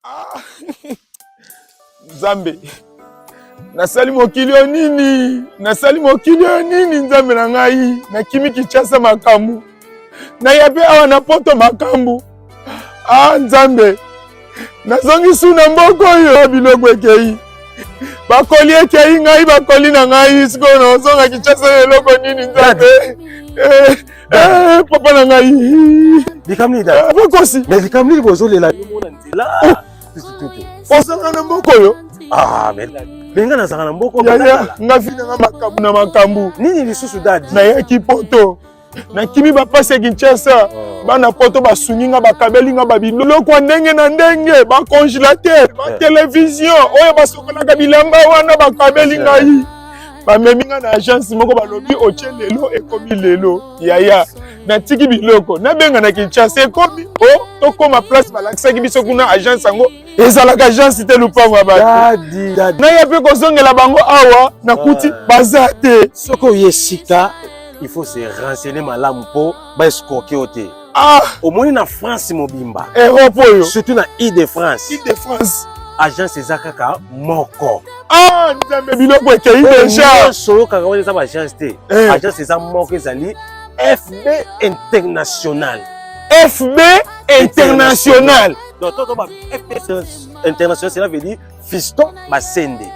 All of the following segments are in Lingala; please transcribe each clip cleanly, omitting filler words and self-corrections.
Ah, Nzambe. Nasali mokili nini? Nasali mokili nini Nzambe na ngai? Na kimi Kinshasa makambu. Na yabe awa na poto makambu. Ah Nzambe. Nazongi suna mboko yo biloko ekei. Bakoli ekei ngai bakoli na ngai siko na zonga Kinshasa eloko nini Nzambe? Papa na ngai. Likamni da. Bakosi. Mais likamni bozolela yo mona nzela. Osanga na mboko yo. Ah mais benga na sanga na mboko ya nga fina nga makambu na makambu. Nini lisusu dadi? Na yaki poto. Na kimi bapase Kinshasa. Bana poto basungi nga bakabeli nga babiloko ndenge na ndenge, ba congélateur, ba télévision, oyo basokolaka bilamba wana bakabeli ngai. Bamemi nga na agence moko balobi otie lelo ekomi lelo. Yaya na tiki biloko na benga na Kinshasa ekomi tokoma place balakisaki biso kuna agence yango ezalaka agence te lupango ya bato. Na ya pe kozongela bango awa na kuti baza te. Soko yesika il faut se renseigner malamu po ba escroquer ote. Au moins na France mobimba. Europe oyo. Surtout na Île-de-France. Île-de-France. Agence ezakaka moko. Nzambe biloko ekei deja. Solo kaka wana eza ba agence te. Agence eza moko ezali FB International. FB International. Donc toto ba FB International cela veut dire Fiston Basende.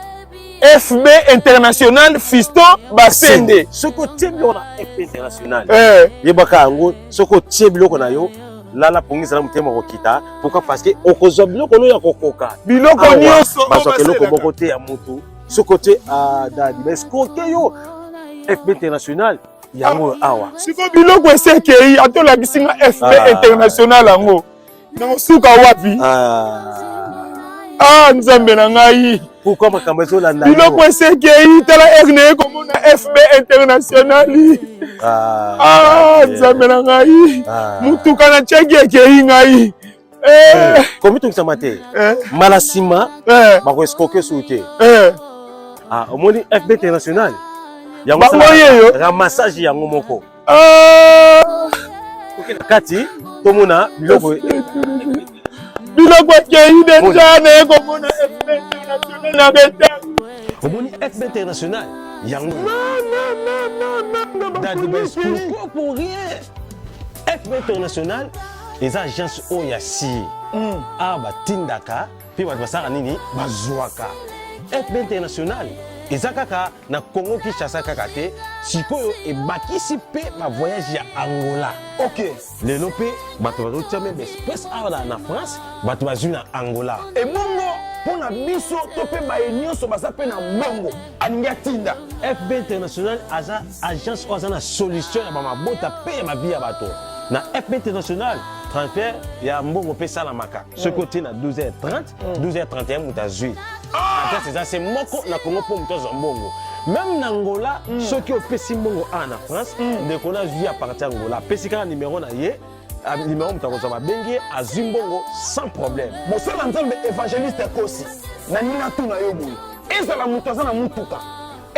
FB International Fiston Basende. Soko tie biloko na FB International. Yebaka yango soko tie biloko na yo lala pongisa na mutema kokita. Pourquoi? Parce que okozwa biloko no ya kokoka. Biloko nyonso basoka eloko boko te ya mutu. Soko tie dadi beskoke yo FB International yango awa. Siko biloko esekei atolakisi nga FB International yango. Na suka wapi? Nzambe na ngai. Pourquoi makambo ezolanda? Biloko esekei tala erne komona FB International. Nzambe na ngai. Mutuka na cheki ekei ngai. Komi tokisama te. Malasima bako escroquer soute. Omoni FB International. Yango yeyo ramassage yango moko. Kati tomona biloko ekei deja na ekomona FB International na beta. Omoni FB International yango dadi besco pour rien. FB International les agences oyasi batindaka puis basaka nini bazwaka. FB International ezakaka na Congo Kinshasa kaka te, sikoyo ebakisi pe ba voyage ya Angola. OK. Lelo pe bato bazotia même espèce awa na France, bato bazwi na Angola. Et mongo pona biso to pe ba nyonso basa pe na mongo aninga tinda. FB International aza agence oza na solution ya ba mabota pe ya mabi ya bato. Na FB International transfert ya mbongo pe salamaka. Ce côté na 12h30, 12h31 mutazui. C'est moko na Congo pour mutozo mbongo. Même na Angola, ceux qui ont pesi mbongo en France, ne connaissent via partir Angola. Pesi ka numéro na ye, numéro mutakoza ba bengi azui mbongo sans problème. Bon ça l'ensemble évangéliste kosi. Na ninga tuna yo boy. Ezala mutoza na mutuka.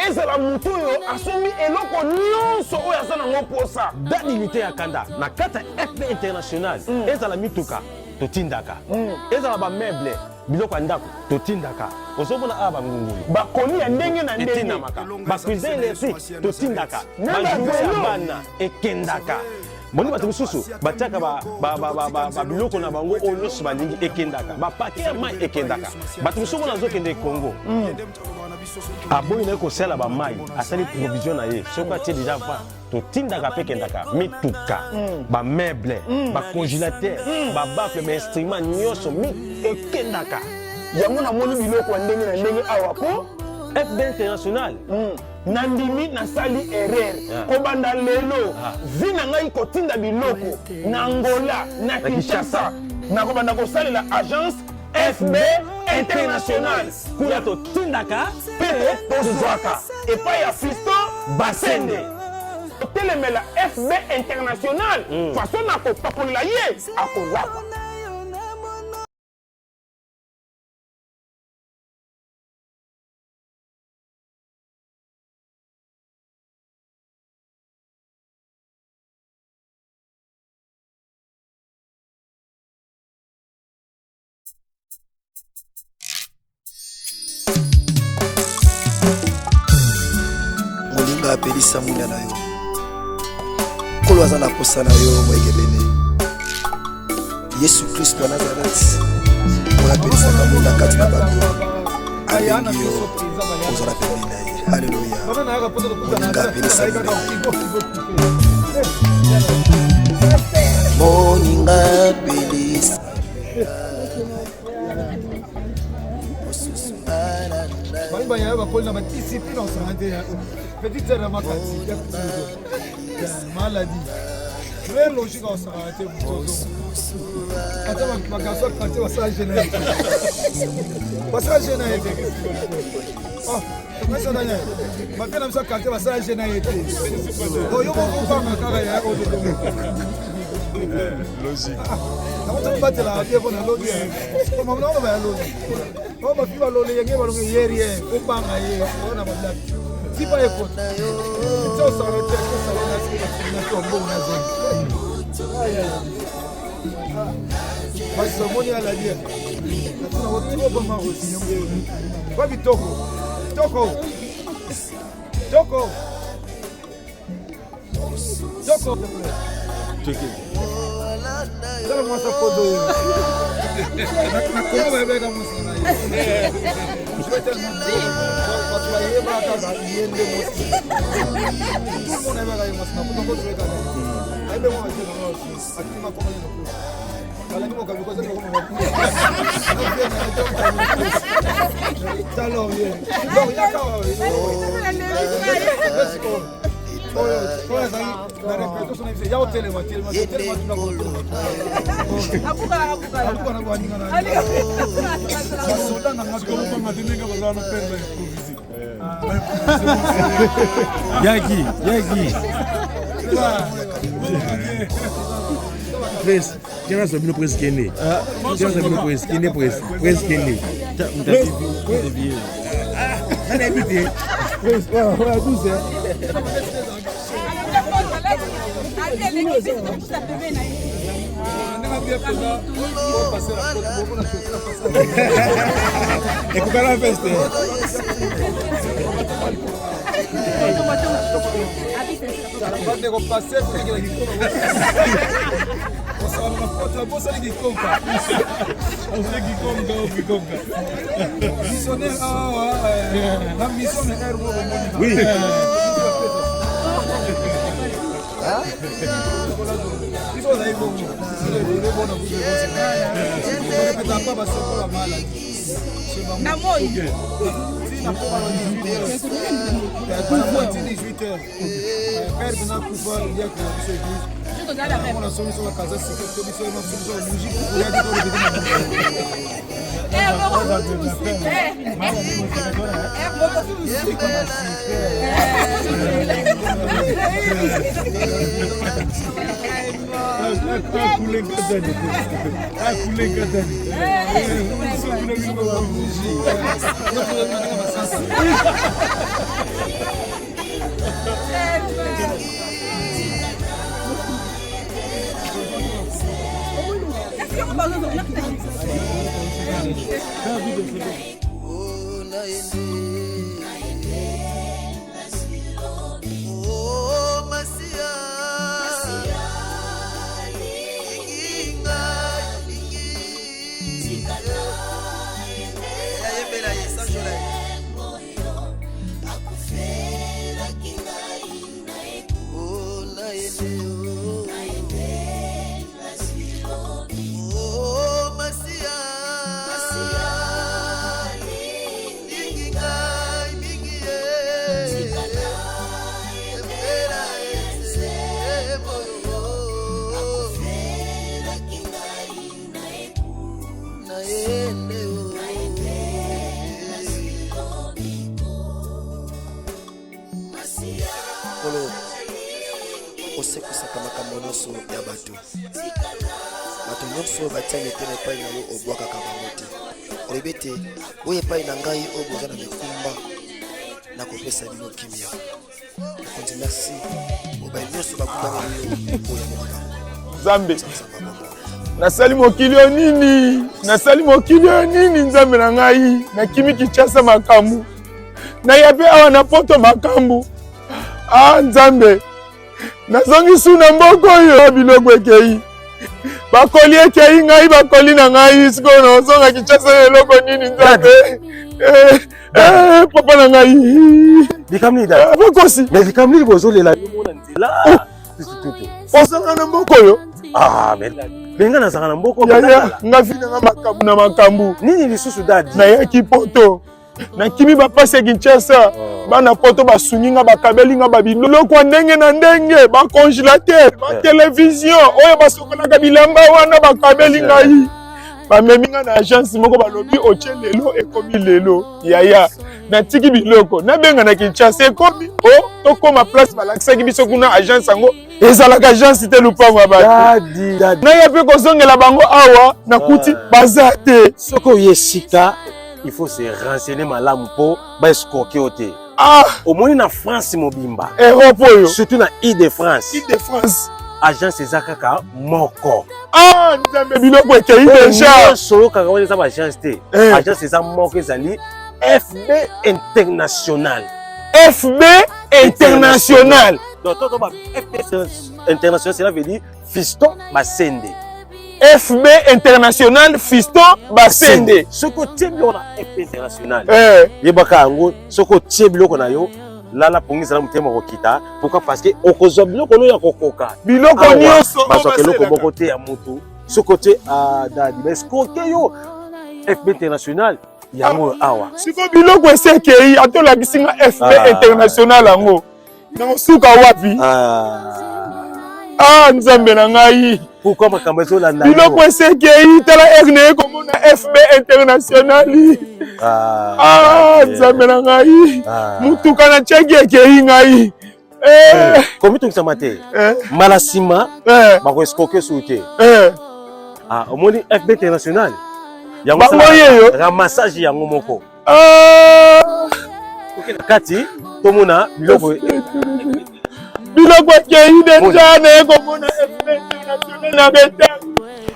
Ezala mutu yo asumi eloko nyonso oyo azana ngo posa. Danilité ya kanda na kata FB International. Ezala mituka totindaka. Ezala ba meuble biloko ya ndako totindaka. Ozomona aba ngungulu bakoni ya ndenge na ndenge ba cuisine électrique totindaka. Ba jouer ya bana ekendaka. Moni bato misusu batiaka ba biloko na bango oyo nyonso balingi ekendaka. Ba paquet ya mai ekendaka. Bato misusu na zokende Congo. Aboyi na kosala ba mai asali provision na ye. Soko atie déjà va totindaka pe kendaka mituka ba meuble ba congélateur ba baffle ba instrument nyonso ekendaka. Yango na moni biloko ya ndenge na ndenge awa po FB International. Nandimi na sali erreur. Kobanda lelo vina ngai kotinda biloko na Angola na Kinshasa. Na kobanda kosalela agence FB International. Kuna totindaka pe tozwaka. Epai ya Fiston Basende. Telemela FB International. Façon na kopakola ye akozapa. ngapelisa muna na yo kolo aza na posa na yo moyegebene Yesu Kristo wa Nazareth ngapelisa muna kati na bato abengi yo ozala pembeni na ye haleluya ngapelisa muna moninga pelisa Bali ya bakoli na discipline en santé petite erreur makati maladie très logique en santé attends magaso quartier passage général oh ça n'a rien maintenant même ça quartier passage général oh yo ko pas makara ya logique on va battre la vie pour la logique comment on va logique on va vivre le lien va le hier on va ngaye on a pas si pas écoute ça ça arrête ça na tombo na zone basi moni ala dia na watu wa mama aussi kwa bitoko toko Dala mwasa kodo yo. Na kono bebe ka musina yo. Swete na parce que yeba ka ba yende musina. Tout le monde bebe ka musina. Pour ko swete ka. Ai be mo ati no ati ma kono no. Kala ni mo ka biko se ko mo. Talo ye. Lo ya ka wa. Let's go. Olha aí, na respeito só nem já o telema na cultura. Abuka na boaninga na. Soda na mas como para matinga para no perder Yaki. Pres, quem vai subir no preço que nem? Quem vai subir no preço que nem preço que nem? Ah, não é bem. Pres, olha tu Zé. É que o cara vai fazer. Quando eu passei, tem que ir você vai na foto, você tem que comprar. Você tem que comprar. Missionário, na missionário é Oui. Isso daí bom. Ele bom não você. Porque tá para você por a mala. Na moi. Sim, na porra do é para monte de 18 heures. Perde na culpa do dia que você diz. Nós somos uma casa assim, que nós somos uma música, e a gente osekusaka makambo nyonso ya bato nyonso batiani te na epai na yo obwakaka bango te olobi ete oyo epai na ngai oyo boza na mikumba nakopesa bino kimia okonzi merci obai nyonso bakundanga yo oyo makambo Nzambe nasali mokili o nini Nzambe na ngai nakimi Kinshasa makambo na yape awa na poto makambo Ah Nzambe. Nazongi suna mboko yo biloko ekei. Bakoli ekei ngai bakoli na ngai siko na zonga kichasa eloko nini Nzambe. Papa na ngai. Likamni da. Bakosi. Mais likamni bozolela mona nzela. Osanga na mboko yo. Ah mais benga na sanga na mboko ya nga fina nga makambu na makambu. Nini lisusu dadi? Na yaki poto. Na kimi bapase Kinshasa. Bana poto basungi nga bakabeli nga babiloko ndenge na ndenge, ba congélateur, ba télévision, oyo basokolaka bilamba wana bakabeli ngai. Bamemi nga na agence moko balobi otie lelo ekomi lelo. Yaya na tiki biloko na benga na Kinshasa ekomi tokoma place balakisaki biso kuna agence yango ezalaka agence te lupango ba. Dadi. Na ya pe kozongela bango awa na kuti baza te. Soko yesika il faut se renseigner malamu po ba escroquer ote. Ah, au moins na France mobimba. Europe yo. Surtout na Île-de-France. Île-de-France. Agence ezakaka moko. Ah, nzambe biloko ekei déjà. Solo kaka wana eza ba agence te. Agence eza moko ezali FB International. FB International. Donc toto ba FB International cela veut dire Fiston Basende. FB International Fiston Basende. Soko tie biloko na FB International. Yebaka yango soko tie biloko na yo lala pongisa mutema kokita. Pourquoi? Parce que okozwa biloko no ya kokoka. Biloko nyonso basoka eloko moko te ya mutu. Soko tie dadi mais koke yo FB International yango awa. Siko biloko esekei atolakisi nga FB International yango. Nakosuka wapi? Ah, Nzambe na ngai. Pourquoi makambo ezolanda? Biloko esekei tala erne komona FB International. Nzambe na ngai. Mutuka na cheki ekei ngai. Komi tungisa mate. Malasima bako escroquer soute. Omoni FB International. Yango ramassage yango moko. Kati tomona biloko biloko ekei deja na ekomona FB International na beta.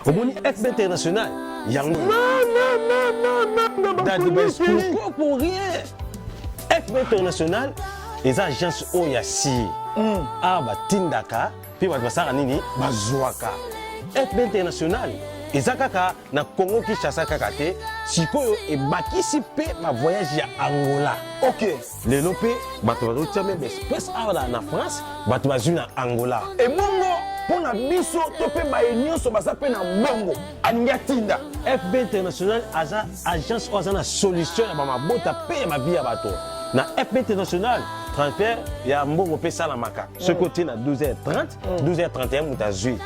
Omoni FB International yango. Dadi bes pour rien. FB International les agences Oyasi. Batindaka puis basaka nini bazwaka. FB International ezakaka na Congo Kinshasa kaka te sikoyo ebakisi pe ma voyage ya Angola. OK. Lelo pe bato bazotia même espèce awa na France bato bazwi na Angola. Et bongo pona biso to pe ba nyonso baza pe na bongo aninga tinda. FB International aza agence oza na solution ya ba mabota pe ya mabia ya bato. Na FB International transfert ya mbongo pe salamaka. Ce côté na 12h30, 12h31 mutazui.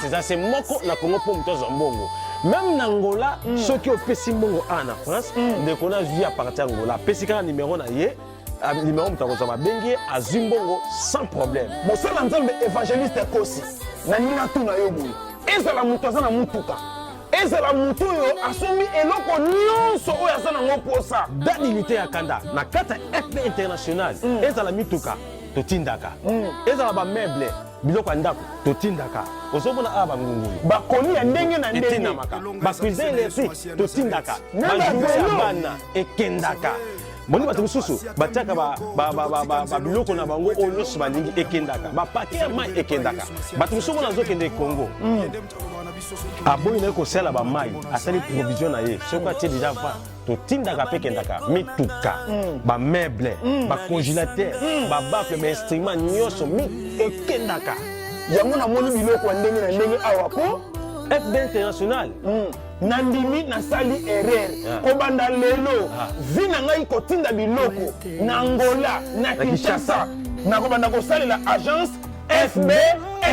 C'est ça, c'est moko na Congo pour mutozo mbongo. Même na Angola, ceux qui ont pesi mbongo en France, ne connaissent vu à partir d'Angola. Pesi ka numéro na ye, numéro mutakoza mabengi azui mbongo sans problème. Bon ça l'ensemble évangéliste kosi. Na nina tuna yo boy. Ezala mutoza na mutuka. Ezala mutu yo asombi eloko nyonso oyo aza nango posa. Dadilité ya kanda na kata FB International. Ezala mituka totindaka. Ezala ba meuble biloko ndako totindaka. Ozomona aba ngungulu. Bakoni ya ndenge na ndenge. Etindamaka. Ba cuisine électrique totindaka. Ba ya bana ekendaka. Moni bato mususu batiaka ba biloko na bango oyo nyonso balingi ekendaka. Ba paquet ya mai ekendaka. Bato mususu na zokende Congo. Aboyi na kosala ba mai asali provision na ye. Soko atie déjà va totindaka pe kendaka mituka ba meuble ba congélateur ba bafle ba instrument nyonso ekendaka. Yango na moni biloko ndenge na ndenge awa ko FB International. Nandimi na sali erreur kobanda lelo vina ngai kotinda biloko na Angola na Kinshasa na kobanda kosalela agence FB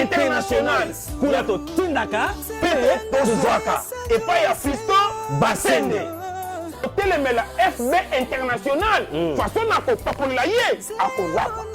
International kuna totindaka pe tozwaka epai ya Fiston Basende telemela FB International façon na kopakola ye akozwaka